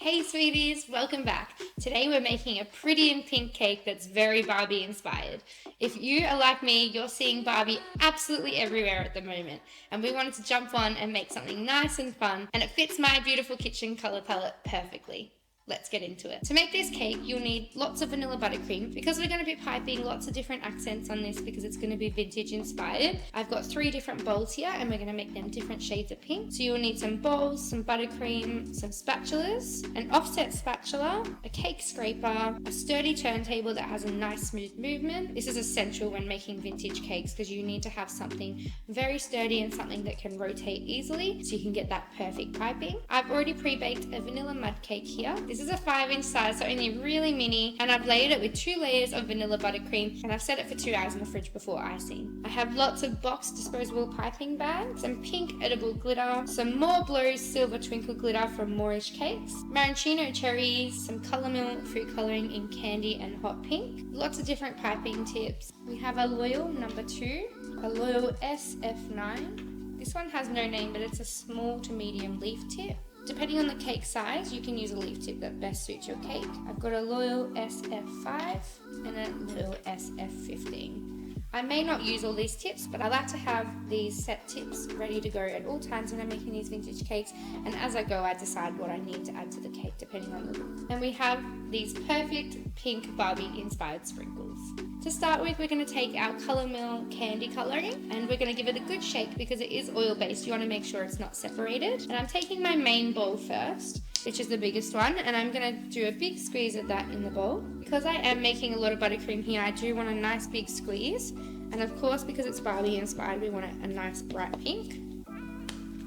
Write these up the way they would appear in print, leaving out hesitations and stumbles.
Hey sweeties, welcome back. Today we're making a pretty and pink cake that's very Barbie inspired. If you are like me, you're seeing Barbie absolutely everywhere at the moment, and we wanted to jump on and make something nice and fun, and it fits my beautiful kitchen color palette perfectly. Let's get into it. To make this cake, you'll need lots of vanilla buttercream. Because we're going to be piping lots of different accents on this because it's going to be vintage inspired, I've got 3 different bowls here and we're going to make them different shades of pink. So you'll need some bowls, some buttercream, some spatulas, an offset spatula, a cake scraper, a sturdy turntable that has a nice smooth movement. This is essential when making vintage cakes because you need to have something very sturdy and something that can rotate easily so you can get that perfect piping. I've already pre-baked a vanilla mud cake here. This is a 5-inch size, so only really mini, and I've layered it with 2 layers of vanilla buttercream, and I've set it for 2 hours in the fridge before icing. I have lots of boxed disposable piping bags, some pink edible glitter, some more Blows silver twinkle glitter from Moorish Cakes, maraschino cherries, some colour milk food colouring in candy and hot pink, lots of different piping tips. We have a Loyal number 2, a Loyal SF9. This one has no name, but it's a small to medium leaf tip. Depending on the cake size, you can use a leaf tip that best suits your cake. I've got a Loyal SF5 and a Loyal SF15. I may not use all these tips, but I like to have these set tips ready to go at all times when I'm making these vintage cakes, and as I go I decide what I need to add to the cake depending on the look. And we have these perfect pink Barbie inspired sprinkles. To start with, we're going to take our colour mill candy colouring and we're going to give it a good shake because it is oil based. You want to make sure it's not separated. And I'm taking my main bowl first, which is the biggest one, and I'm going to do a big squeeze of that in the bowl. Because I am making a lot of buttercream here, I do want a nice big squeeze. And of course, because it's Barbie inspired, we want a nice bright pink.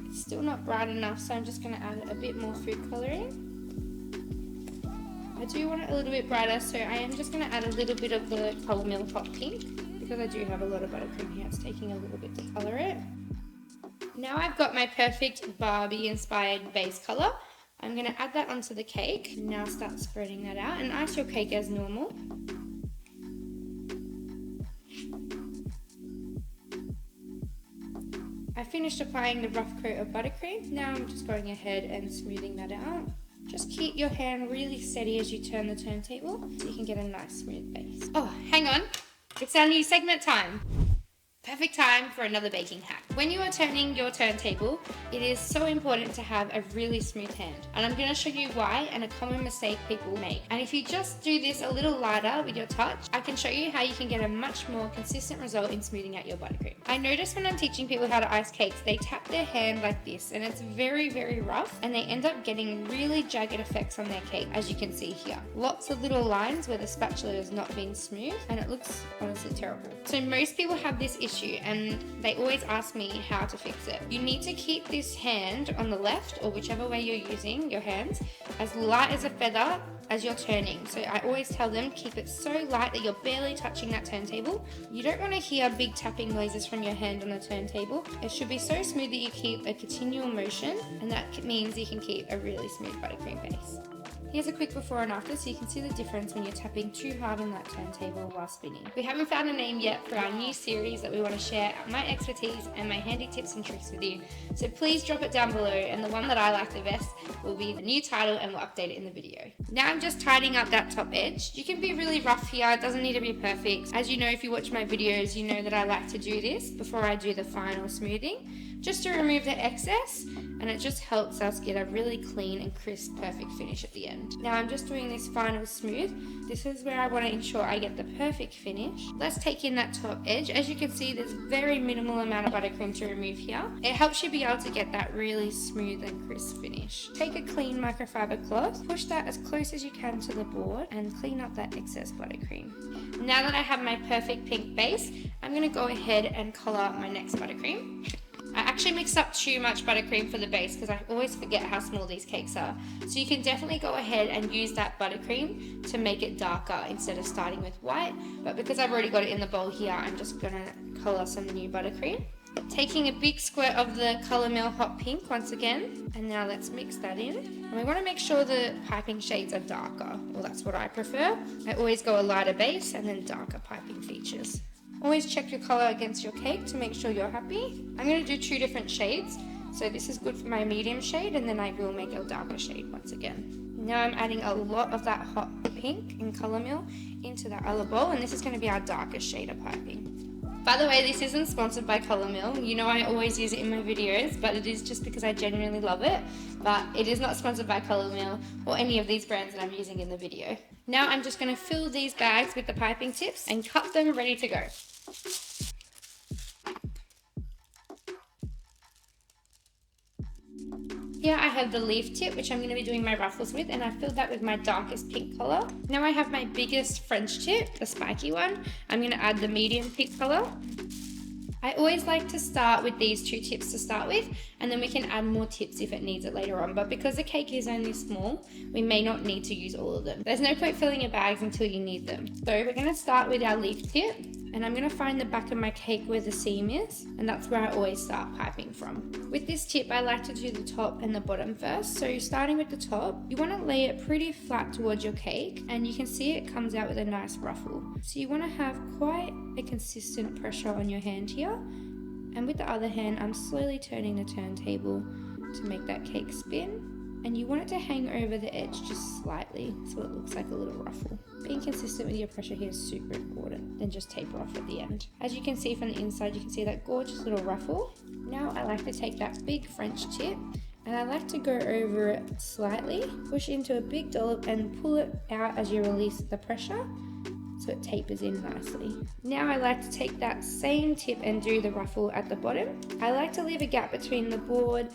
It's still not bright enough, so I'm just going to add a bit more food colouring. I do want it a little bit brighter, so I am just going to add a little bit of the colour milk hot pink because I do have a lot of buttercream here. It's taking a little bit to colour it. Now I've got my perfect Barbie inspired base colour. I'm going to add that onto the cake. Now start spreading that out and ice your cake as normal. I finished applying the rough coat of buttercream. Now I'm just going ahead and smoothing that out. Just keep your hand really steady as you turn the turntable so you can get a nice smooth base. Oh, hang on. It's our new segment time. Perfect time for another baking hack. When you are turning your turntable, it is so important to have a really smooth hand. And I'm going to show you why and a common mistake people make. And if you just do this a little lighter with your touch, I can show you how you can get a much more consistent result in smoothing out your buttercream. I notice when I'm teaching people how to ice cakes, they tap their hand like this and it's very, very rough and they end up getting really jagged effects on their cake, as you can see here. Lots of little lines where the spatula has not been smooth and it looks honestly terrible. So most people have this issue and they always ask me how to fix it. You need to keep this hand on the left, or whichever way you're using your hands, as light as a feather as you're turning. So I always tell them keep it so light that you're barely touching that turntable. You don't want to hear big tapping noises from your hand on the turntable. It should be so smooth that you keep a continual motion, and that means you can keep a really smooth buttercream base. Here's a quick before and after so you can see the difference when you're tapping too hard on that turntable while spinning. We haven't found a name yet for our new series that we want to share my expertise and my handy tips and tricks with you. So please drop it down below, and the one that I like the best will be the new title and we'll update it in the video. Now I'm just tidying up that top edge. You can be really rough here, it doesn't need to be perfect. As you know, if you watch my videos, you know that I like to do this before I do the final smoothing, just to remove the excess, and it just helps us get a really clean and crisp perfect finish at the end. Now I'm just doing this final smooth. This is where I want to ensure I get the perfect finish. Let's take in that top edge. As you can see, there's very minimal amount of buttercream to remove here. It helps you be able to get that really smooth and crisp finish. Take a clean microfiber cloth, push that as close as you can to the board and clean up that excess buttercream. Now that I have my perfect pink base, I'm going to go ahead and colour my next buttercream. I actually mixed up too much buttercream for the base because I always forget how small these cakes are. So you can definitely go ahead and use that buttercream to make it darker instead of starting with white. But because I've already got it in the bowl here, I'm just going to colour some new buttercream. Taking a big squirt of the colour mill hot pink once again, and now let's mix that in. And we want to make sure the piping shades are darker. Well, that's what I prefer. I always go a lighter base and then darker piping features. Always check your colour against your cake to make sure you're happy. I'm going to do 2 different shades. So this is good for my medium shade, and then I will make a darker shade once again. Now I'm adding a lot of that hot pink in Colour Mill into that other bowl, and this is going to be our darkest shade of piping. By the way, this isn't sponsored by Colour Mill. You know I always use it in my videos, but it is just because I genuinely love it. But it is not sponsored by Colour Mill or any of these brands that I'm using in the video. Now I'm just going to fill these bags with the piping tips and cut them ready to go. Here I have the leaf tip, which I'm going to be doing my ruffles with, and I filled that with my darkest pink colour. Now I have my biggest French tip, the spiky one. I'm going to add the medium pink colour. I always like to start with these 2 tips to start with, and then we can add more tips if it needs it later on. But because the cake is only small, we may not need to use all of them. There's no point filling your bags until you need them. So we're going to start with our leaf tip, and I'm going to find the back of my cake where the seam is, and that's where I always start piping from. With this tip, I like to do the top and the bottom first. So starting with the top, you want to lay it pretty flat towards your cake, and you can see it comes out with a nice ruffle. So you want to have quite a consistent pressure on your hand here, and with the other hand I'm slowly turning the turntable to make that cake spin, and you want it to hang over the edge just slightly so it looks like a little ruffle. Being consistent with your pressure here is super important, then just taper off at the end. As you can see from the inside, you can see that gorgeous little ruffle. Now I like to take that big French tip, and I like to go over it slightly, push into a big dollop and pull it out as you release the pressure, so it tapers in nicely. Now I like to take that same tip and do the ruffle at the bottom. I like to leave a gap between the board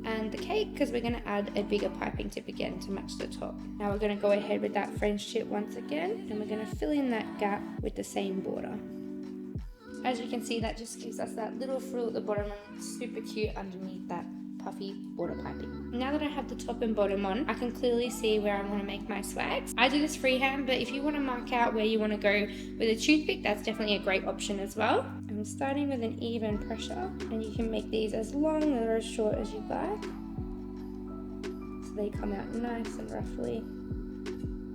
and the cake because we're going to add a bigger piping tip again to match the top. Now we're going to go ahead with that French tip once again, and we're going to fill in that gap with the same border. As you can see, that just gives us that little frill at the bottom and super cute underneath that puffy border piping. Now that I have the top and bottom on, I can clearly see where I want to make my swags. I do this freehand, but if you want to mark out where you want to go with a toothpick, that's definitely a great option as well. I'm starting with an even pressure, and you can make these as long or as short as you like, so they come out nice and roughly.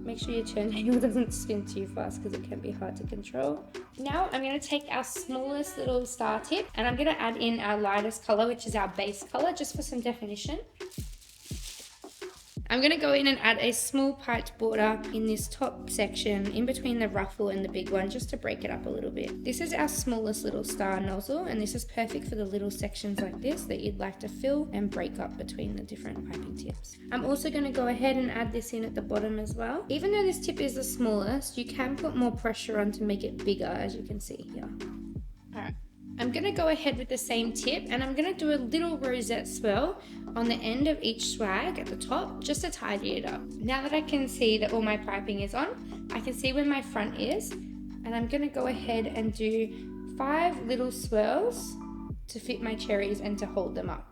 Make sure your turntable doesn't spin too fast because it can be hard to control. Now I'm going to take our smallest little star tip, and I'm going to add in our lightest colour, which is our base colour, just for some definition. I'm going to go in and add a small piped border in this top section in between the ruffle and the big one, just to break it up a little bit. This is our smallest little star nozzle, and this is perfect for the little sections like this that you'd like to fill and break up between the different piping tips. I'm also going to go ahead and add this in at the bottom as well. Even though this tip is the smallest, you can put more pressure on to make it bigger, as you can see here. Alright. I'm going to go ahead with the same tip, and I'm going to do a little rosette swirl on the end of each swag at the top just to tidy it up. Now that I can see that all my piping is on, I can see where my front is, and I'm going to go ahead and do 5 little swirls to fit my cherries and to hold them up.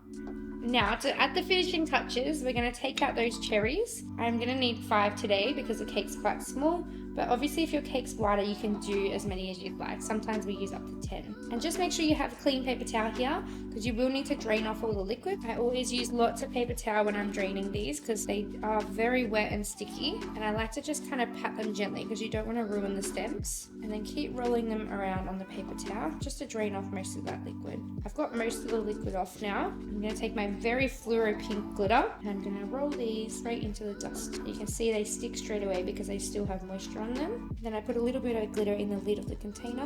Now to add the finishing touches, we're going to take out those cherries. I'm going to need 5 today because the cake's quite small, but obviously if your cake's wider you can do as many as you'd like. Sometimes we use up to 10. And just make sure you have a clean paper towel here because you will need to drain off all the liquid. I always use lots of paper towel when I'm draining these because they are very wet and sticky, and I like to just kind of pat them gently because you don't want to ruin the stems, and then keep rolling them around on the paper towel just to drain off most of that liquid. I've got most of the liquid off now. I'm going to take my very fluoro pink glitter and I'm going to roll these straight into the dust. You can see they stick straight away because they still have moisture on them. Then I put a little bit of glitter in the lid of the container,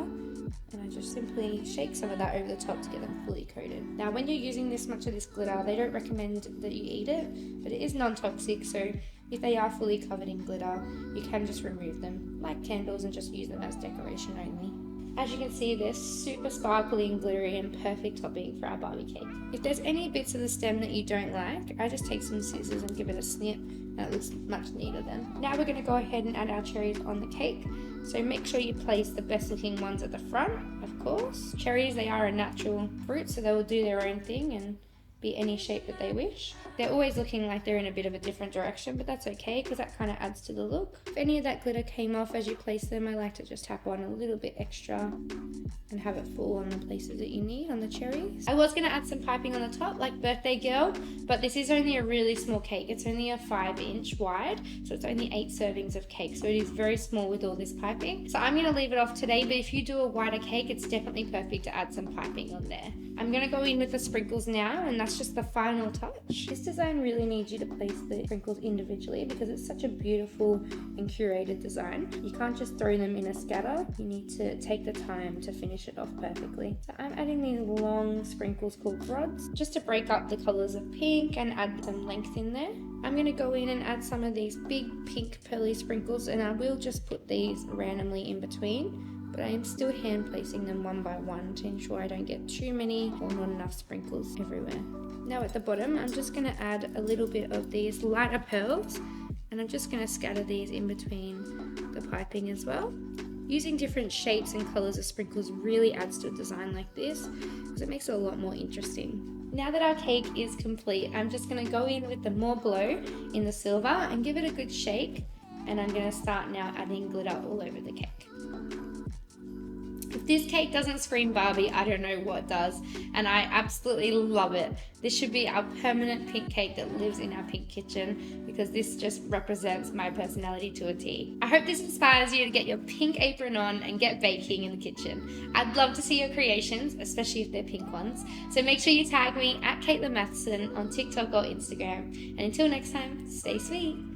and I just simply shake some of that over the top to get them fully coated. Now when you're using this much of this glitter, they don't recommend that you eat it, but it is non-toxic, so if they are fully covered in glitter, you can just remove them like candles and just use them as decoration only. As you can see, they're super sparkly and glittery and perfect topping for our Barbie cake. If there's any bits of the stem that you don't like, I just take some scissors and give it a snip, and it looks much neater then. Now we're going to go ahead and add our cherries on the cake. So make sure you place the best looking ones at the front, of course. Cherries, they are a natural fruit, so they will do their own thing and be any shape that they wish. They're always looking like they're in a bit of a different direction, but that's okay because that kind of adds to the look. If any of that glitter came off as you place them, I like to just tap on a little bit extra and have it fall on the places that you need on the cherries. I was going to add some piping on the top like Birthday Girl, but this is only a really small cake. It's only a 5-inch wide, so it's only 8 servings of cake, so it is very small with all this piping. So I'm going to leave it off today, but if you do a wider cake, it's definitely perfect to add some piping on there. I'm going to go in with the sprinkles now, and that's just the final touch. This design really needs you to place the sprinkles individually because it's such a beautiful and curated design. You can't just throw them in a scatter. You need to take the time to finish it off perfectly. So I'm adding these long sprinkles called rods just to break up the colors of pink and add some length in there. I'm going to go in and add some of these big pink pearly sprinkles, and I will just put these randomly in between, but I am still hand placing them one by one to ensure I don't get too many or not enough sprinkles everywhere. Now at the bottom, I'm just going to add a little bit of these lighter pearls, and I'm just going to scatter these in between the piping as well. Using different shapes and colors of sprinkles really adds to a design like this because it makes it a lot more interesting. Now that our cake is complete, I'm just going to go in with the more glow in the silver and give it a good shake, and I'm going to start now adding glitter all over the cake. If this cake doesn't scream Barbie, I don't know what does, and I absolutely love it. This should be our permanent pink cake that lives in our pink kitchen because this just represents my personality to a T. I hope this inspires you to get your pink apron on and get baking in the kitchen. I'd love to see your creations, especially if they're pink ones, so make sure you tag me at Caitlin Matheson on TikTok or Instagram. And until next time, stay sweet.